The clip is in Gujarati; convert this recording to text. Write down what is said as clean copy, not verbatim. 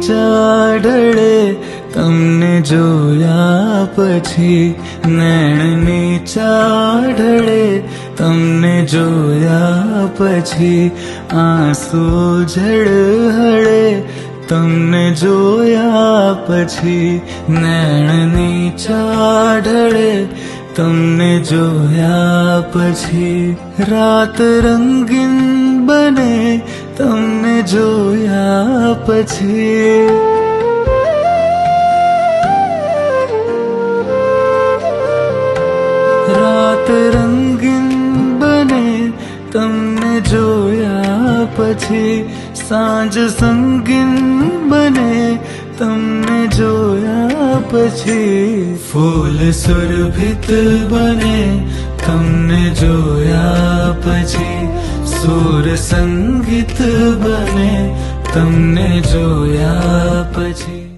ચાઢળે તમને જોયા પછી, નૈણની ચાઢળે તમને જોયા પછી, આંસુ ઝળહળે તમને જોયા પછી, નૈણની ચાઢળે તમને જોયા પછી, રાત રંગીન બને તમને જોયા પછી. રાત રંગીન બને તમને જોયા પછી, સાંજ સંગીન બને તમને જોયા પછી, ફૂલ સુરભિત બને તમને જોયા પછી, સુર સંગીત બને તમને જોયા પછી.